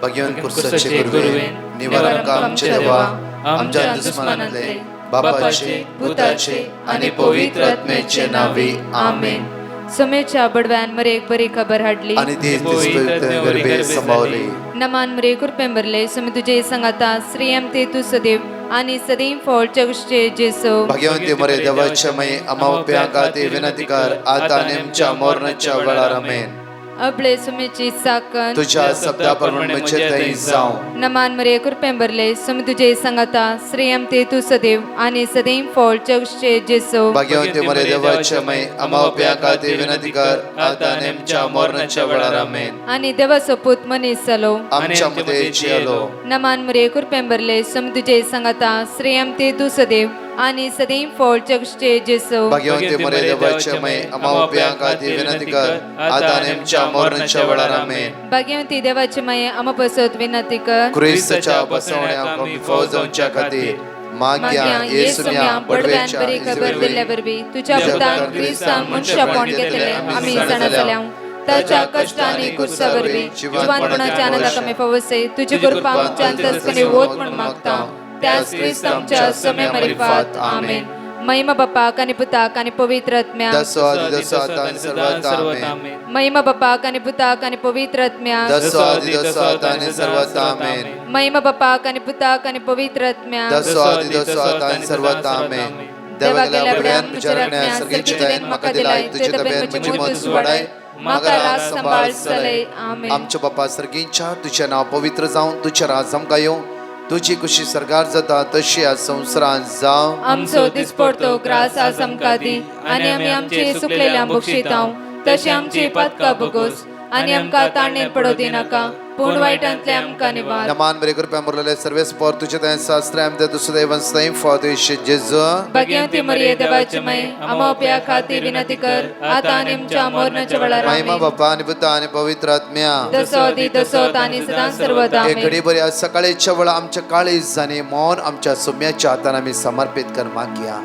भगवंत कुर्साचे गुरुवे निवारण आमचे देवा आमच्या दुश्मनांतले बापाचे भूताचे आणि पवित्र आत्म्याचे नावे आमेन. समेच्या बडव्यान मरे एक बरी खबर हाडली आणि ते गरबे संभावले. नमान मरे कुरपेंबरले समे तुझे संगाता श्रीयम ते तू सदैव आणि सदैव फॉलच्या गोष्टी जेसो भगवंते मरे देवाच्या मय अमावप्या गाते विनंती कर आता नेमच्या मरणाच्या वेळार आमेन. अबले समेची साकन तुझ्या शब्दाप्रमाणे मचेतही जाऊ. नमान मरे कुरपेंबरले समे तुझे संगाता श्रीयम ते तू सदैव आणि सदैव फॉलच्या गोष्टी जेसो भगवंते मरे देवाच्या मय अमावप्या गाते विनंती कर आता नेमच्या मरणाच्या वेळार आमेन. आणि देवाचो पूत मनीस जालो आमच्या मध्ये जियलो. नमान मरे कुरपेंबरले समे तुझे संगाता श्रीयम ते तू सदैव आणि सदैव फॉलच्या गोष्टी जेसो भगवंते मरे देवाच्या मय अमावप्या गाते विनंती कर आता नेमच्या मरणाच्या वेळार आमेन. भगवंती देवाचे माये आमपसत विनंती कर क्रिस्ताच्या बसवण्या कमी फौजांच्या खातीर माग्या येसुन्या बडव्यान बरी बडव्याच्या खबर दिल्ल्या बरबी तुझ्या पुतान क्रिस्तान मनुष्यपण घेतले आम्ही जाणा ताच्या कष्टाने कुर्सा बरबी जीवनपणाच्या आनंदा कमी फवसे तुझी कृपा आमच्या अंतस्कने वोत म्हणून मागता त्याच क्रिस्त आमच्या समय मरिफात आमेन. महिमा बापा कानी पुता कानी पवित्र आत्म्या दसो आदि दसो आता आणि सर्वात आमेन. महिमा बापा कानी पुता कानी पवित्र आत्म्या दसो आदि दसो आता आणि सर्वात आमेन. महिमा बापा कानी पुता कानी पवित्र आत्म्या दसो आदि दसो आता आणि सर्वात आमेन. देवा गेल्या बड्यान विचारण्या सर्गीची देण म्हाका दिलाय तुझे तब्येत म्हजी मत वाडाय म्हाका राज सांभाळ चलय आमेन. आमच्या बापा सर्गींच्या तुझे नाव पवित्र जावं तुझे राज आमकां येवं तुझी खुशी सरकार जाता तशी आज संवसारांत जावं. आमचो दिसपडतो ग्रास आज आमकां दी आनी आमी आमचे सुकलेल्या बक्षितांव तशें आमची पातकां बगोस आनी आमकां ताणेर पडो दिनाका पूण वायटांतले आमकां निवार. नमान बरे कृपया मुरलेले सर्वेस पर तुझे त्या शास्त्र आमच्या दुसरे देवन सैम फॉदेश जेजू भगवंती मरिये देवाची माय आमोप्या खातीर विनंती कर आता आनी आमच्या मरणाच्या वेळार महिमा बापा आणि पुता आणि पवित्र आत्म्या दसो दी दसो तानी सदां सर्वदा एक घडी बरी आज सकाळीच्या वेळा आमच्या काळीज जाणे मौन आमच्या सोम्याच्या हातान आमी समर्पित कर मागया.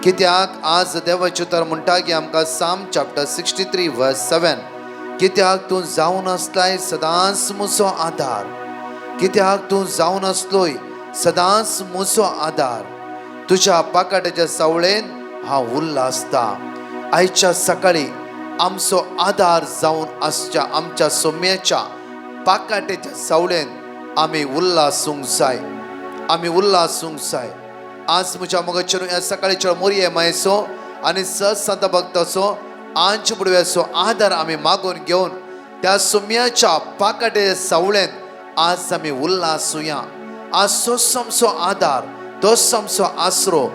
कित्याक आज देवाचे उतर म्हणटा की आमकां साम चॅप्टर 63 वर्स 7 कित्याक तूं जावन असलाय सदांच म्हजो आधार. कित्याक तूं जावन असलोय सदांच म्हजो आधार. तुझ्या पाकाटाच्या सावळेन हांव उल्हासता. आयच्या सकाळी आमचो आधार जावन आसच्या आमच्या सोम्याच्या पाकाटेच्या सावळेन आमी उल्हासूंक जाय. आमी उल्हासूंक जाय. आज म्हज्या मगचेर ह्या सकाळीच्या मोरये मायसो आनी संत भक्ताचो आंच बुडव्याचो आधार आमी मागून घेवन त्या सोम्याच्या पाकाटे सावळेन आज आमी उल्हासूया. आज तोच आमचो आधार तोच आमचो आसरो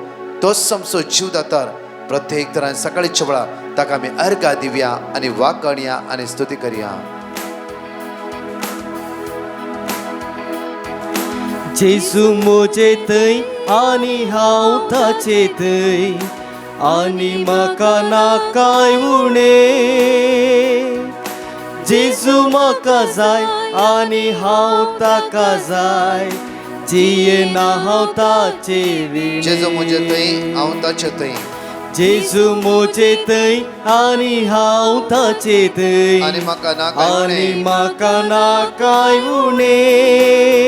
तोच आमचो जीवदातार. प्रत्येक तरान सकाळीच्या वेळा ताका आमी अर्घा दिवया आनी वाकणया आनी स्तुती करया. जेजू मोजे थंय आनी हांव ताचे थंय आनी म्हाका नाकाय उणे. जेजू म्हाका जाय आनी हांव ताका जाय जियेना हांव ताचे विणे. जेजू म्हजे थंय हांव ताचे थंय. जेजू मोजे थंय आनी हांव ताचे थंय आनी म्हाका आनी म्हाका नाकाय उणे.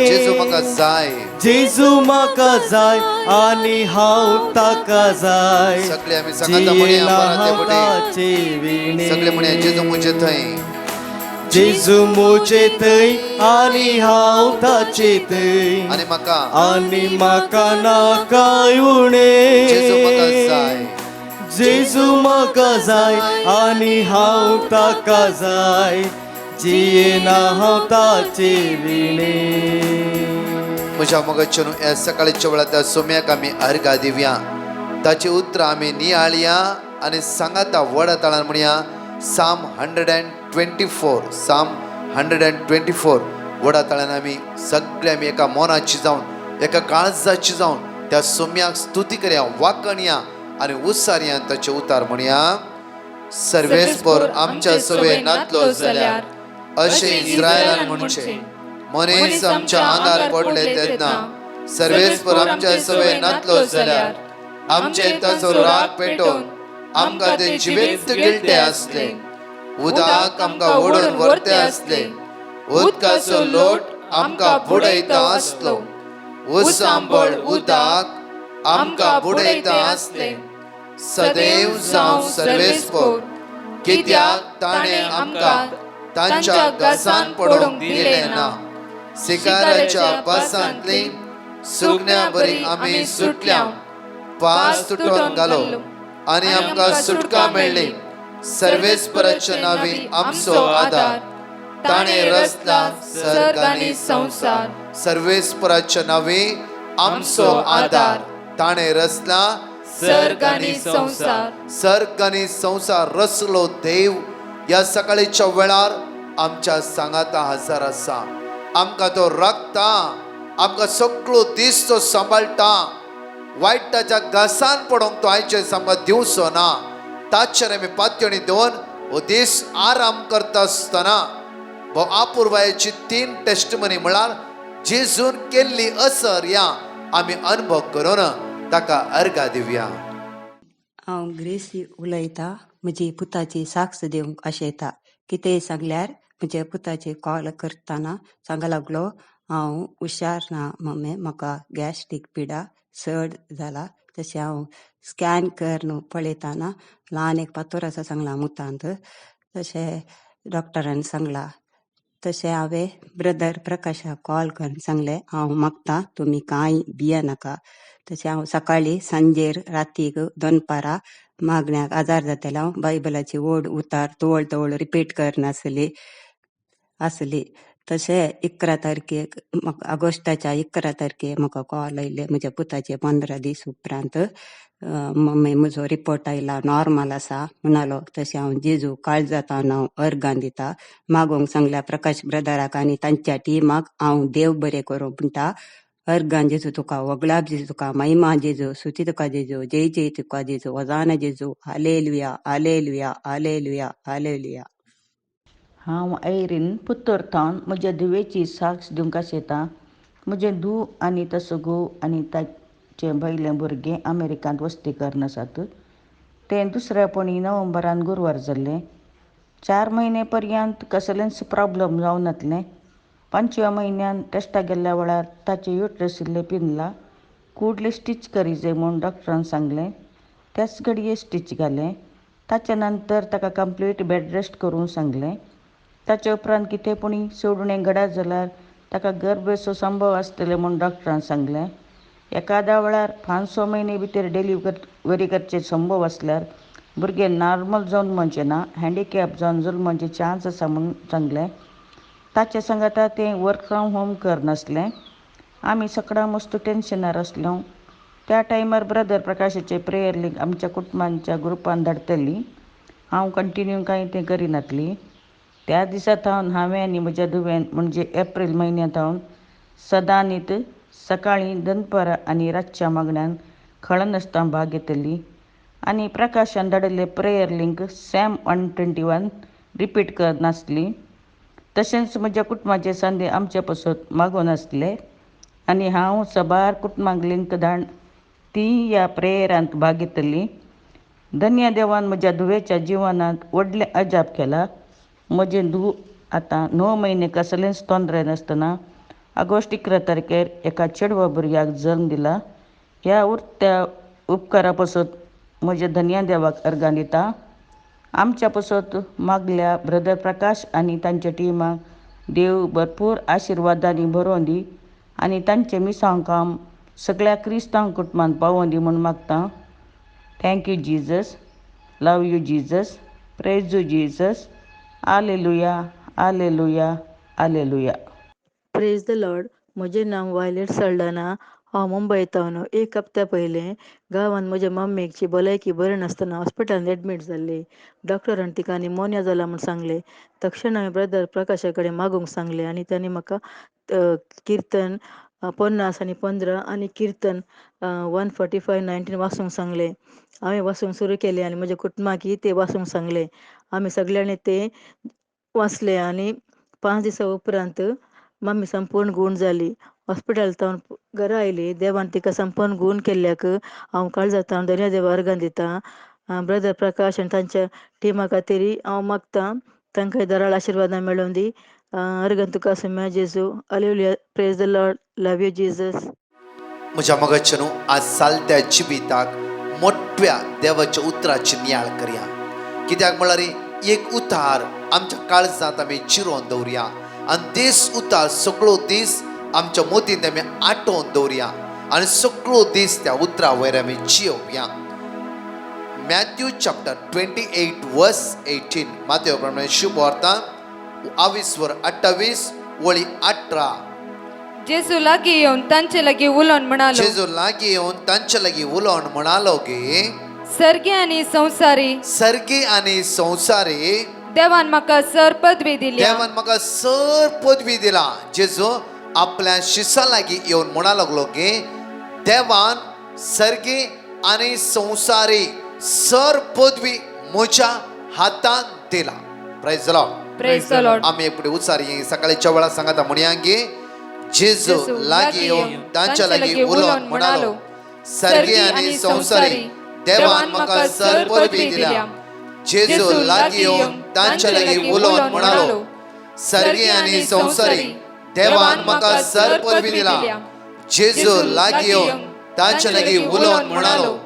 जेजू म्हाका जाय. जेजू म्हाका जाय आनी हांव ताका जाय सगळे आमी सांगाता म्हणया हांव ताचे विणे. सगळे म्हणया जेजू म्हजे थंय. जेजू मोजे थंय आनी हांव ताचे थंय आनी म्हाका नाकाय उणे. जेजू म्हाका जाय. जेजू म्हाका जाय आनी हांव ताका जाय जियेना हांव ताचे विणे. म्हज्या मगचेर ह्या सकाळीच्या वेळा त्या सोम्याक आमी अर्घा दिवया. ताची उतरां आमी नियाळया आनी सांगाता व्हड ताळान म्हणया साम 124 साम 124 व्हडा ताळान आमी सगळे आमी एका मोनाची जावन एका काळजाची जावन त्या सोम्याक स्तुती करया वाकणया आनी उसारया ताचे उतार म्हणया. सर्वेस्पर आमच्या सवे नातलो जाल्यार अशें इस्रायलान म्हणचे मनीस आमच्या आंगार पडले तेन्ना सर्वेस्पर आमच्या सवे नातलो जाल्यार आमचे ताचो राग पेटोवन आमकां ते जिवेंत गिळटे आसले. उदक आमकां ओडून व्हरते आसले उदकाचो लोट आमकां बुडयता आसलो, उसांबळ उदक आमकां बुडयता आसले, सदैव जावं सर्वेस्पोर, कित्याक ताणें आमकां तांच्या गसान पडूंक दिलें ना. शिकाराच्या पासांतली सुकण्या बरी आमी सुटल्या, पास तुटोन घालो आनी आमकां सुटका मेळ्ळी. सर्वेस्पराच्या नांवी आमचो आदार, ताणें रचला सर्ग आनी संसार. सर्वेस्पराच्या नांवी आमचो आदार, ताणें रचला सर्ग आनी संसार. सर्ग आनी संसार रचलो देव ह्या सकाळीच्या वेळार आमच्या सांगाता हजर आसा. आमकां तो राखता, आमकां सगळो दीस तो सांबाळटा. वायटाच्या घासान पडोंक तो आयचे आमकां दिवचो ना. ताचेर आमी पातयणी देवन हो दीस आराम करता आसतना अपुर्वायेची 3 टेस्टमनी म्हळ्यार जेजून केल्ली असर या आमी अनुभव करून ताका अर्घा दिवया. हांव ग्रेसी उलयतां. म्हजी पुताची साक्ष दिवंक आशेता. कितेंय सांगल्यार म्हज्या पुताचे कॉल करतना सांगूंक लागलो, हांव हुशार ना मम्मी, म्हाका गॅस्ट्रीक पिडा चड जाला. तशें हांव स्कॅन कर न्हू पळयताना ल्हान एक पातोर आसा सांगला मुतांत. तशें डॉक्टरान सांगला. तशें हांवें ब्रदर प्रकाशाक कॉल करून सांगलें, हांव मागतां तुमी कांय भियेनाका. तशें हांव सकाळीं सांजेर रातीक दनपारां मागण्याक आजार जाताले. हांव बायबलाची वड उतार तवळ तवळ रिपीट करनासली आसली. तशें 11 तारखेक ऑगस्टाच्या 11 तारखेक म्हाका कॉल आयले म्हज्या पुताचे 15 दीस उपरांत. मम्मी म्हजो रिपोर्ट आयला नॉर्मल आसा म्हणालो. तशें हांव जेजू काळजांत हांव अर्गां दिता. मागोंक सांगल्या प्रकाश ब्रदराक आनी तांच्या टिमाक हांव देव बरें करूं म्हणटा. अर्गां जेजू तुका, वगळाप जेजू तुका, महिमा जेजू, स्तुती तुका जेजू, जय जय तुका जेजू, वजाना जेजू, हालेलुया हालेलुया हालेलुया हालेलुया. हांव आयरीन पुत्तोरथावन म्हज्या धुवेची साक्ष दिवंक आशेतां. म्हजें धूव आनी ताचो घोव आनी ताचें बैलें भुरगें अमेरिकांत वस्तीकरण आसात. तें दुसऱ्यापणी नोव्हेंबरान गुरवार जाल्लें. 4 म्हयने पर्यंत कसलेंच प्रॉब्लम जावं नासलें. 5व्या म्हयन्यान टेस्टा गेल्ल्या वेळार ताचें युट्रस इल्लें पिनलां. कुडलें स्टिच करी जाय म्हूण डॉक्टरान सांगलें. त्याच घडये स्टिच घालें. ताच्या नंतर ताका कंप्लीट बेड रेस्ट करूंक सांगलें. ताचे उपरांत कितें पुणी सोडणें घडात जाल्यार ताका गर्भेचो संभव आसतले म्हूण डॉक्टरान सांगलें. एखाद्या वेळार 5 म्हयने भितर डिलिव्हरी करचे संभव आसल्यार भुरगें नॉर्मल जल्माचें ना, हँडिकॅप जावन जल्माचें चान्स आसा म्हूण सांगलें. ताचे सांगाता तें वर्क फ्रॉम होम करनासलें. आमी सकाळां मस्त टेन्शनार आसल्यो. त्या टायमार ब्रदर प्रकाशाचे प्रेयर लिंक आमच्या कुटुंबांच्या ग्रुपान धाडटली. हांव कंटिन्यू कांय तें करिनातली. त्या दिसांतावन हांवें आनी म्हज्या धुवेन म्हणजे एप्रील म्हयन्यांतावन सदां न्हीद सकाळीं दनपारां आनी रातच्या मागण्यान खळनासतना भाग घेतली. आनी प्रकाशान धाडिल्लें प्रेयर लिंक सॅम 121 रिपीट करनासली. तशेंच म्हज्या कुटुंबाचे सांदे आमच्या पासत मागोवन आसले. आनी हांव सबार कुटुंबांक लिंक धाडून ती ह्या प्रेयरांत भाग घेतली. धन्य देवान म्हज्या धुवेच्या जिवनांत व्हडलें अजाप केलां. म्हजें धूव आतां 9 म्हयने कसलेंच तोंदरे नासतना ऑगस्ट 11 तारखेर एका चेडवा भुरग्याक जल्म दिला. ह्या उरत्या उपकारा पासत म्हज्या धन्य देवाक अर्गां दिता. आमच्या पासत मागल्या ब्रदर प्रकाश आनी तांच्या टिमाक देव भरपूर आशिर्वादांनी भरोवन दी आनी तांचें मिसांव काम सगळ्या क्रिस्तांव कुटुंबांत पावोवन दी म्हूण मागतां. Thank you Jesus. Love you Jesus. Praise you Jesus. Hallelujah hallelujah hallelujah. Praise the Lord. म्हजें नांव वायलेट सल्डाना. हांव मुंबयतावन 1 हप्त्या पयलें गांवांत म्हज्या मम्मीची भलायकी बरी नासतना हॉस्पिटलांत एडमीट जाल्ली. डॉक्टरान तिका निमोनिया जाला म्हूण सांगलें. तक्षण हांवें ब्रदर प्रकाशा कडेन मागूंक सांगलें आनी तांणी म्हाका किर्तन 50 आनी 15 आनी किर्तन 145:19 वाचूंक सांगलें. हांवें वाचूंक सुरू केलें आनी म्हज्या कुटुंबाकय तें वाचूंक सांगलें. आमी सगळ्यांनी तें वाचलें आनी 5 दिसां उपरांत मम्मी संपूर्ण गूण जाली. हॉस्पिटलांत घरा आयली. देवान तिका संपूर्ण गूण केल्ल्याक हांव काळजांत धन्य देवा अर्गां दितां. ब्रदर प्रकाश आनी तांच्या टिमा खातीर हांव मागतां तांकां दाराळ आशिर्वादां मेळोवन दी अर्गन तुका सम्या जेजू alleluia praise the Lord love you Jesus. म्हज्या मगजनू आज चालत्या जिविताक मोठ्या देवाच्या उतराची नियाळ करया. कित्याक म्हळ्यार एक उतार आमच्या काळजांत आमी चिरोवन दवरया आनी तेच उतार सगळो दीस आमच्या मोतींत आमी आटोवन दवरया आनी सगळो दीस त्या उतरा वयर आमी जियोवया. मॅथ्यू चॅप्टर 28 वर्स 18 मातयो प्रमाणे शुभ वार्ता 28 वळी 18. जेजू लागीं येवन तांचे लागीं उलोवन म्हणालो, जेजू लागीं येवन तांचे लागीं उलोवन म्हणालो की सर्गी आनी संवसारी सर्गी आनी संवसारी देवान म्हाका सर पदवी दिली. देवान म्हाका सर पदवी दिला. जेजू आपल्या शिष्यां लागीं येवन म्हणा लागलो की देवान सर्गी आनी संवसारी सर पदवी म्हज्या हातांत दिला. Praise the Lord. Praise the Lord. आमी एक उचारी सकाळच्या वेळार सांगता म्हणया की जेजू लागीं येवन तांच्या लागीं उलोवन म्हणालो, सर्गी आनी संवसारी देवान म्हाका सर पदवी दिल्या. जेजू लागीं येवन तांच्या लागीं उलोवन म्हणालो, सर्गी आनी संवसारी देवान म्हाका सर पदवी दिला. जेजू लागीं येवन तांच्या लागीं उलोवन म्हणालो,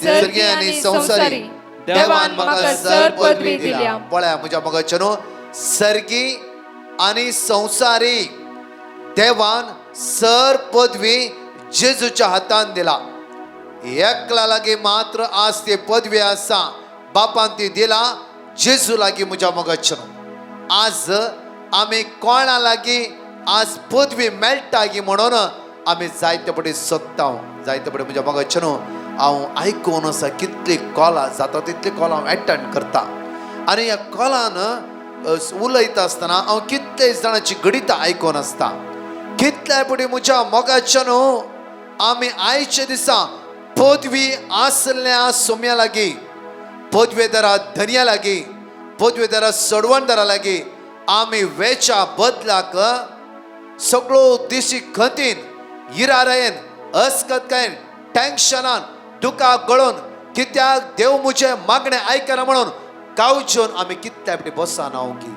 सर्गी आनी संवसारी देवान म्हाका सर पदवी दिल्या. पळया म्हज्या मगजनू, सर्गी आनी संवसारी देवान सर पदवी जेजूच्या हातान दिला. एकला लागीं मात्र आज ती पदवी आसा, बापान ती दिला जेजू लागीं. म्हज्या मगजनू, आज आमी कोणा लागीं आज पदवी मेळटा गी म्हणून आमी जायते पटी सोदता. जायते पटी म्हज्या मगजनू हांव आयकून आसा कितली कॉलां जाता तितली कॉलां हांव एटेंड करता आनी ह्या कॉलान उलयता आसतना हांव कितले जाणांची गणितां आयकून आसता. कितल्या पटी म्हज्या मोगाच्यानो आमी आयच्या दिसा पदवी आसल्या सोम्या लागीं, पदवेदारा धन्या लागीं, पदवेदारा सडवणदारा लागीं आमी वेच्या बदलाक सगळो दिशी खंतीन, इरायेन, अस्कतकायेन, टेन्शनान, दुखा गळोन, कित्याक देव म्हजें मागणें आयकना म्हणून कावचून आमी कितल्या पटी बसना की.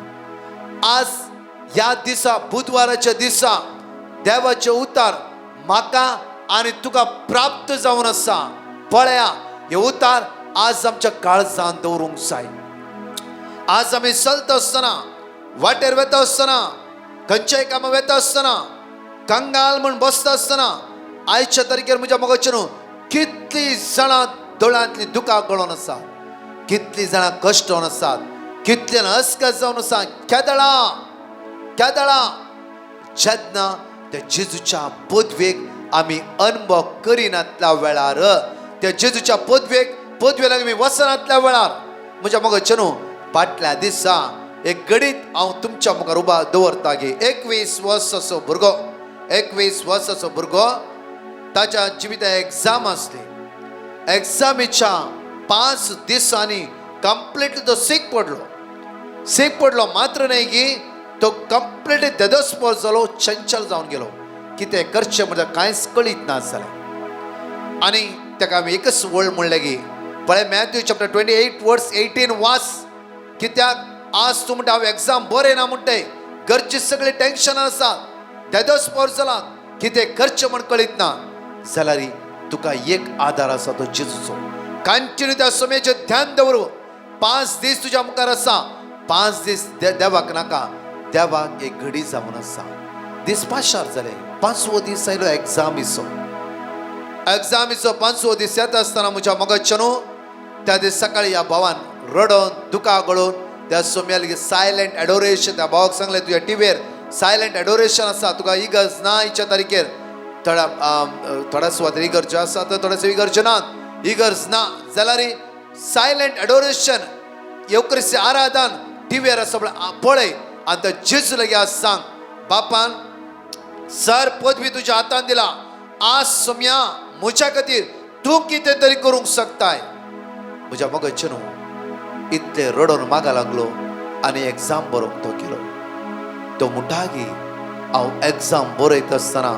आज ह्या दिसा बुधवाराच्या दिसा देवाचे उतार म्हाका आनी तुका प्राप्त जावन आसा. पळया, हे उतार आज आमच्या काळजांत दवरूंक जाय. आज आमी चलता आसतना, वाटेर वेता आसतना, खंयच्याय कामां वेता आसतना, कंगाल म्हण बसता आसतना, आयच्या तारखेर म्हज्या मगजनू कितलीं जाणां दोळ्यांतलीं दुकां गळोन आसात, कितलीं जाणां कश्टोन आसात, कितल्यान अस्कत जावन आसा. केदळा जेन्ना त्या जेजूच्या पदवेक आमी अनुभव करिनातल्या वेळार, त्या जेजूच्या पदवेक आमी वचनातल्या वेळार म्हज्या मगजनू फाटल्या दिसा एक गणित हांव तुमच्या मुखार उबा दवरता गे. 21 वर्साचो भुरगो, 21 वर्साचो भुरगो, ताच्या जिवितांत एग्जाम आसली. एग्जामीच्या 5 दिसांनी कंप्लीटली तो सीक पडलो. मात्र न्हय की तो कंप्लीटली देदोस्पर जालो, चंचल जावन गेलो. कितें करचें म्हणजे कांयच कळीत ना जालें. आनी ताका हांवें एकच वळ म्हणलें की पळय, मॅथ्यू चॅप्टर 28 वर्स 18 वाच. कित्याक आज तूं म्हणटा हांव एग्जाम बरें ना म्हणटाय, घरची सगळी टेन्शन आसा, देदोस्पर जाला, कितें करचें म्हण कळीत ना जाल्यार तुका एक आदार आसा, तो जेजूचो. कंटिन्यू त्या सोम्याचेर ध्यान दवर. 5 दीस तुज्या मुखार आसा. 5 दीस देवाक नाका, देवाक एक घडी जावन आसा. दीस 5 जाले. 5वो दीस आयलो एग्जामीचो. 5वो दीस येता आसतना म्हज्या मगजनू त्या दीस सकाळी ह्या भावान रडोन दुका गळोन त्या सोम्याक सायलेंट एडोरेशन, त्या भावाक सांगलें तुज्या टिवीर सायलेंट एडोरेशन आसा, तुका इगर्ज ना आयच्या तारखेर. थोड्या सुवातेर इगर्ज आसा तर थोड्याशा इगर्ज नात. इगर्ज ना जाल्यार सायलेंट एडोरेशन, एवकरिस्ती आराधन टिवीर आसा पळय आनी त्या जेजू लागीं आज सांग, बापान सर पदवी तुज्या हातान दिला. आज सोम्या म्हज्या खातीर तूं कितें तरी करूंक शकताय. म्हज्या मगजनू इतले रडोन मागा लागलो आनी एग्जाम बरोवंक तो गेलो. तो म्हणटा की हांव एग्जाम बरयता आसतना,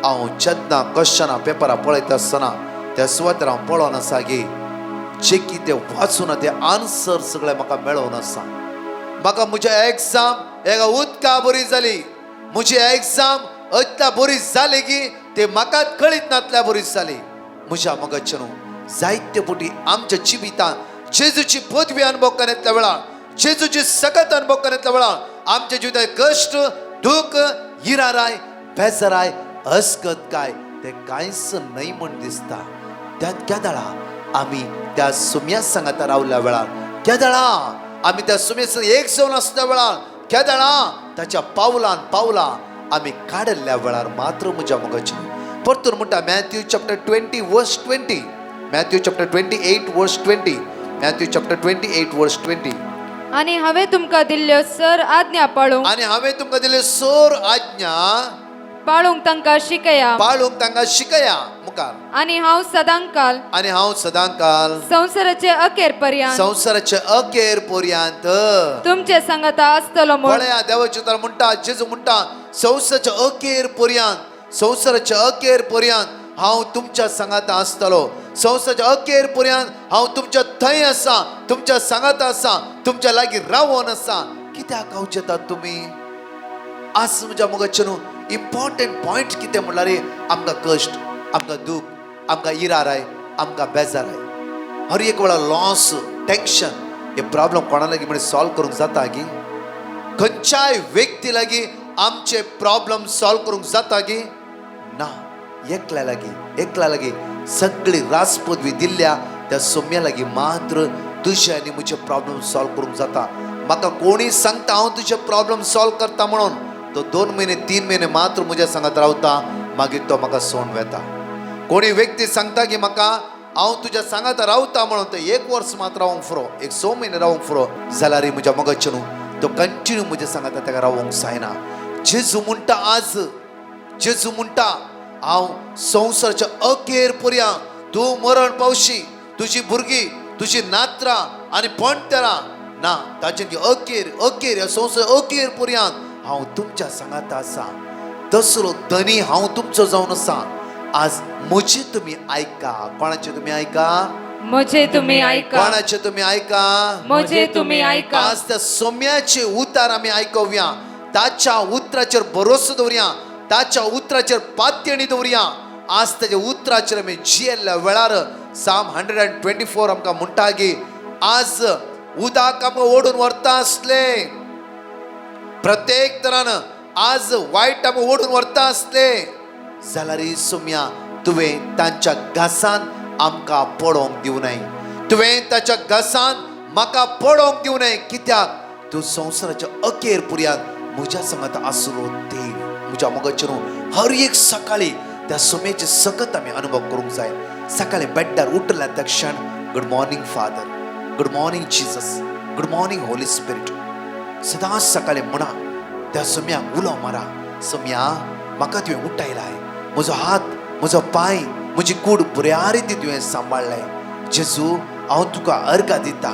हांव जेन्ना क्वेश्चनां पेपरां पळयता आसतना त्या सुवातेर हांव पळोवन आसा की जे कितें वाचून ते आन्सर सगळे म्हाका मेळोवन आसा. म्हाका म्हजी एग्जाम एका उदका बरी जाली, म्हजी एग्जाम अतल्या बरी जाली की ते म्हाकाच कळीत नातल्या बरी जाली. म्हज्या मगच्या न्हू जायते फावटी आमच्या जिवितांत जेजूची पदवी अनुभव करतल्या वेळार, जेजूची सकत अनुभव करतल्या वेळार आमच्या जिवितांत कश्ट, दुःख, हिराराय, बेजाराय, अस्कत काय ते कांयच नाही म्हण दिसता. त्या दळा आमी त्या सुम्या सांगात रावल्या वेळार, त्या दळा आमी त्या सुम्या संग एक जावन आसल्या वेळार, त्या दळा ताच्या पावलान पावलां आमी काडल्या वेळार मात्र म्हज्या मोगाची परतून म्हणटा मॅथ्यू चॅप्टर 20 वर्स 20, मॅथ्यू चॅप्टर 28 वर्स 20, मॅथ्यू चॅप्टर 28 वर्स 20. आणि हांवें तुमकां दिल्ल्यो सर आज्ञा पाळूंक आणि हांवें तुमकां दिल्यो सोर आज्ञा पाळूंक तांकां शिकया, पाळूंक तांकां शिकया मुखार. आणि हांव सदांकाल आणि हांव सदांकाल संवसाराचे अखेर पर्यंत संवसाराचे अखेर पर्यंत तुमचे सांगाता आसतलो म्हूण. पळया देवाचे उतर म्हणटा, जेजू म्हणटा संवसाराचे अखेर पर्यंत, संवसाराचे अखेर पर्यंत हांव तुमच्या सांगाता आसतलो. संवसाराच्या अखेर पर्यंत हांव तुमच्या थंय आसा, तुमच्या सांगाता आसा, तुमच्या लागीं रावोन आसा. कित्याक हांव येतात तुमी आज म्हज्या मोगाचे न्हू इम्पॉर्टंट पॉयंट कितें म्हणल्यार आमकां कश्ट, आमकां दूख, आमकां इराराय, आमकां बेजाराय, हर एक वेळा लॉस, टेन्शन, हे प्रॉब्लेम कोणा लागीं म्हणजे सॉल्व करूंक जाता गी? खंयच्याय व्यक्ती लागीं आमचे प्रॉब्लेम सॉल्व करूंक जाता गी? ना. एकल्या लागीं सगळी राज पदवी दिल्ल्या त्या सोम्या लागीं मात्र तुझे आनी म्हजे प्रॉब्लेम सॉल्व करूंक जाता. म्हाका कोणी सांगता हांव तुजे प्रॉब्लेम सॉल्व करता म्हणून, तो 2 महिने 3 महिने मात्र म्हज्या सांगात रावता, मागीर तो म्हाका सोडून वेता. कोणी व्यक्ती सांगता की म्हाका हांव तुज्या सांगात रावता म्हणून, तो 1 वर्स मात्र रावंक फुरो, 1 महिने रावंक फुरो जाल्यार म्हज्या मोगाचे न्हू तो कंटिन्यू म्हज्या सांगात ताका रावंक जायना. जेजू म्हणटा आज, जेजू म्हणटा हांव संवसाराच्या अखेर पर्यंत तूं मरण पावशी, तुजी भुरगीं, तुजी नात्रां आनी पणटेरां ना ताचे अखेर ह्या संवसार अखेर पर्यंत हांव तुमच्या सांगात आसा. तसलो धनी हांव तुमचो जावन आसा. आज म्हजे तुमी आयका. कोणाचे तुमी आयका? म्हजे तुमी आयका, कोणाचे तुमी आयका? म्हजे तुमी आयका. आज त्या सोम्याचे उतार आमी आयकोवया, ताच्या उतराचेर भरोसो दवरया, ताच्या उतराचेर पात्यणी दवरया. आज ताच्या उतराचेर आमी जियेल्ल्या वेळार साम 124 आमकां म्हणटा की आज उदक आमकां ओडून व्हरता आसले, प्रत्येक तरान आज वायट आमकां ओडून व्हरता आसले जाल्यार सोम्या तुवें तांच्या घासान आमकां पडोवंक दिवं न्हय, तुवें ताच्या घासान म्हाका पडोवंक दिवं न्हय. कित्याक तूं संवसाराच्या अखेर पर्यंत म्हज्या सांगात आसलो देव. म्हज्या मोगाचे न्हू हर एक सकाळी त्या सोम्याचे सकत आमी अनुभव करूंक जाय. सकाळी बेड्डार उठल्या त्या क्षण good morning father, good morning Jesus, good morning Holy spirit. सदांच सकाळी म्हणा त्या सोम्याक उलो मारा, सोम्या म्हाका तुवें उठयलाय, म्हजो हात, म्हजो पांय, म्हजी कूड बऱ्या रिती तुवें सांबाळ्ळाय. जेजू हांव तुका अर्घ दिता,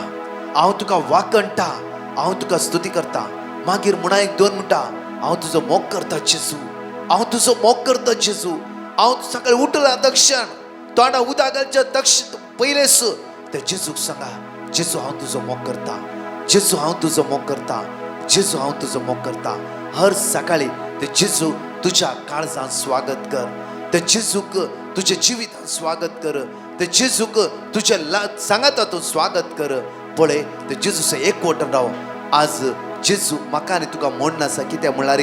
हांव तुका वाकणटा, हांव तुका स्तुती करता. मागीर म्हणा 1-2 म्हणटा हांव तुजो मोग करता जेजू, हांव तुजो मोग करता जेजू. हांव सकाळी उठला दक्षिण तोंडा उदक घालच्या दक्षिण पयलेस त्या जेजूक सांगा, जेजू हांव तुजो मोग करता, जेजू हांव तुजो मोग करता, जेजू हांव तुजो मोग करता. हर सकाळी ते जेजू तुज्या काळजांत स्वागत कर, ते जेजूक तुज्या जिवितांत स्वागत कर, ते जेजूक तुज्या सांगातातून स्वागत कर. पळय ते जेजूस एकवटून राव. आज जेजू म्हाका आनी तुका म्हण आसा कित्याक म्हणल्यार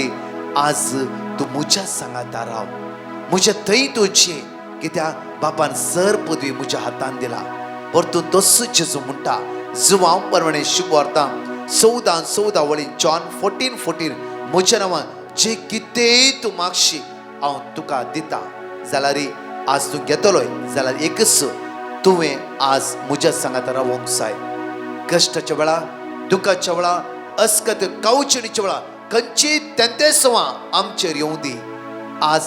आज तूं म्हज्या सांगाता राव, म्हज्या थंय तूं जे, कित्याक बापान सर पदवी म्हज्या हातान दिला. परतून तसो जेजू म्हणटा जो हांव परमणे शुभ व्हरता 14 वळीन जॉन 14:14 म्हज्या नांवान जे कितेंय तूं मागशी हांव तुका दिता. जाल्यार आज तूं घेतलोय जाल्यार एकच तुवें आज म्हज्या सांगात रावंक जाय. कश्टाच्या वेळा, दुखाच्या वेळा, अस्कत कावचिणीच्या वेळा खंयची तेंते सवां आमचेर येवं दी. आज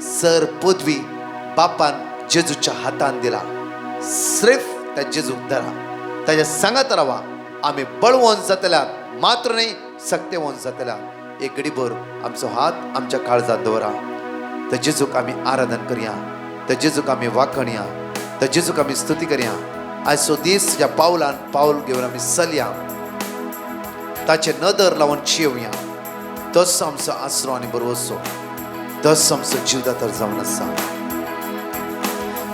सर पदवी बापान जेजूच्या हातान दिला. सिर्फ त्या जेजूक धरा, ताच्या सांगात रावा. आमी बळवंत जातल्यार मात्र न्ही सक्तेवंत जातल्यार एक घडीभर आमचो हात आमच्या काळजात दवरा. त्या जेजूक आमी आराधन करया, त्या जेजूक आमी वाखणया, त्या जेजूक आमी स्तुती करया. आयचो दीस ज्या पावलान पावल घेवन आमी चलया. ताचे नदर लावून जेवया. तोच आमचो आसरो आनी बरोवचो. तोच आमचो जीवदातर जावन आसा.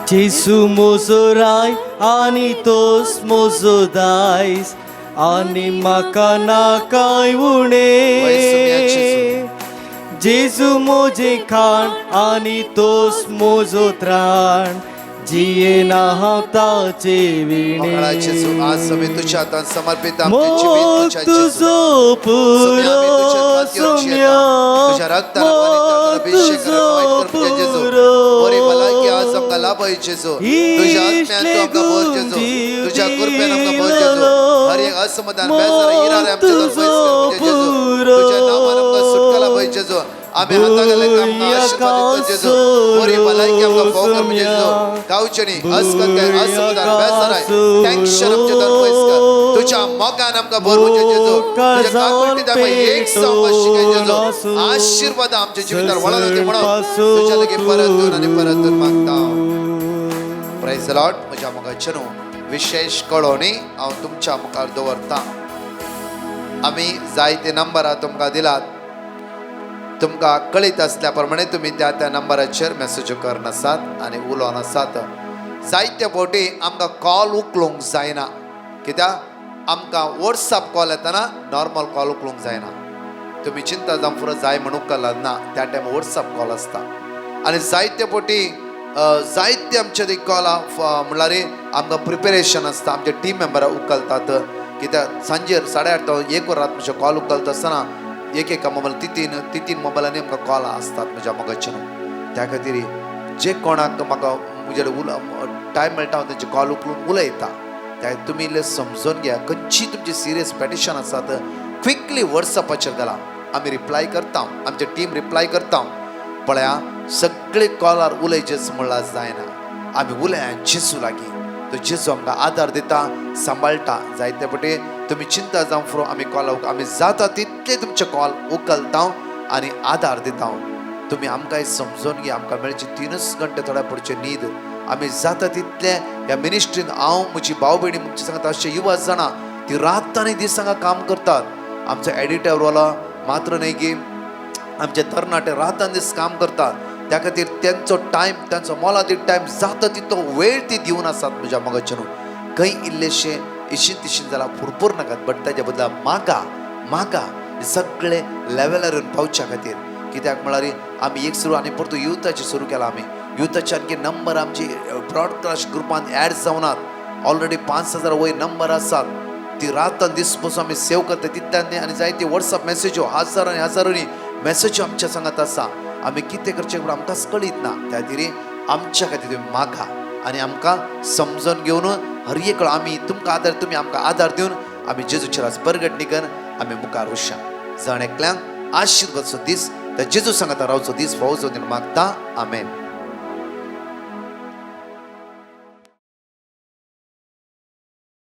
जेसू म्हजो राय आनी तोच म्हजो दायज आनी म्हाका नाकाय उणें. जेजू म्हजें खाण आनी तोच म्हजो त्राण जियेना हांव ताचे मंगळा जेजू, विणे. आज आमी तुज्या हातांत समर्पित आमचे मोग जिवीत तुज्या जेजू. तुजो पुरो सोम्या, तुझ्या रक्तान आमकां अभिषेक कर, तुझ्या जेजू. बरी भलायकी आज आमकां लाभय जेजू. तुज्या आत्म्यान तूं आमकां भर जेजू. तुज्या कृपेन आमकां भर जेजू. हर एक असमाधान बेजार हिरारे आमचे दोन पयस कर तुझ्या जेजू. तुज्या नांवान आमकां सुटका लाभय जेजू. आमी हाता घालून आमकां आशीर्वाद दिता जेजू. बरी भलायकी आमकां फोव कर जेजू. गावचेनी असकंताय असमाधान बेजाराय टेन्शन आमचे दोन पयस कर. तुज्या मोगान आमकां भर जेजू. तुज्या काकुळटीत आमी एक जावपाक शिकय जेजू. आशीर्वाद आमच्या जिवितार वळोन म्हणून तुज्या लागीं परत येवन आनी परत येवन मागता. Praise the Lord. म्हज्या मोगाचे न्हू विशेष कळोवणी हांव तुमच्या मुखार दवरतां. आमी जायते नंबरां तुमकां दिलात. तुमकां कळीत असल्या प्रमाणे तुमी त्या त्या नंबराचेर मेसेज करनासात आनी उलोवन आसात. जायते फावटी आमकां कॉल उखलूंक जायना. कित्याक आमकां वॉट्सॅप कॉल येताना नॉर्मल कॉल उखलूंक जायना. तुमी चिंता जावं फुडें जाय म्हणून उखलनात ना, त्या टायम वॉट्सॅप कॉल आसता. आनी जायते फावटी जायते आमचे ती कॉलां म्हणल्यार आमकां प्रिपेरेशन आसता. आमचे टीम मेंबरां उखलतात. कित्याक सांजेर 8:30 1 वरात म्हजे कॉल उखलता आसतना एक मोबायल तीन मोबायलांनी आमकां कॉलां असतात म्हज्या मोगाचे न्हू. त्या खातीर जे कोणाक म्हाका म्हजे टायम मेळटा हांव तेंचे कॉल उखलून उलयता. त्या तुमी इल्लें समजून घ्या. खंयची तुमची सिरियस पेटिशन आसात क्विकली वॉट्सॅपाचेर घाला. आमी रिप्लाय करता. आमचे टीम रिप्लाय करता. पळया सगळे कॉलार उलयचेच म्हणल्यार जायना. आमी उलया जेजू लागीं. तो जेजू आमकां आदार दिता, सांबाळटा. जायते फावटी तुमी चिंता जावं फुरो आमी कॉल आमी जाता तितले तुमचे कॉल उखलता आनी आदार दिता. तुमी आमकांय समजून घे. आमकां मेळची 3 घंटे थोड्या पडचे न्हीद. आमी जाता तितले ह्या मिनिस्ट्रीन हांव म्हजी भाव भयणी म्हणचे सांगता अशे युवा जाणां ती रात आनी दीस हांगा काम करतात. आमचो एडिटर वाला मात्र न्ही की आमचे तरणाटे रात आनी दीस काम करतात. त्या खातीर तेंचो टायम तेंचो मोलादीक टायम जाता तितलो वेळ ती दिवन आसात म्हज्या मोगाचे न्हू. खंय इल्लेशे इशीन तिशीन जाल्यार भरपूर नाकात, बट ताच्या बदला मागा सगळे लेवलार येवन पावच्या खातीर. कित्याक म्हळ्यार आमी एक सुरू आनी परतू युथाची सुरू केला. आमी युथाचे आणखी नंबर आमची ब्रॉडकास्ट ग्रुपांत ऍड जावनात. ऑलरेडी 5,000 वयर नंबर आसात. ती रात आनी दीस पासून आमी सेव करता तितल्यांनी. आनी जायती वॉट्सॅप मेसेज्यो हजारांनी मेसेज्यो आमच्या सांगात आसा. आमी कितें करचें फुडें आमकांच कळीत ना. त्या खातीर आमच्या खातीर तुमी मागा आनी आमकां समजून घेवन हर एक आमी तुमकां आदार तुमी आमकां आदार दिवन आमी जेजूचे रास परगटणी करून आमी मुखार वचया. जण एकल्यांक आशिर्वादचो दीस त्या जेजू सांगाता रावचो दीस फावो जावन मागता. आमेन.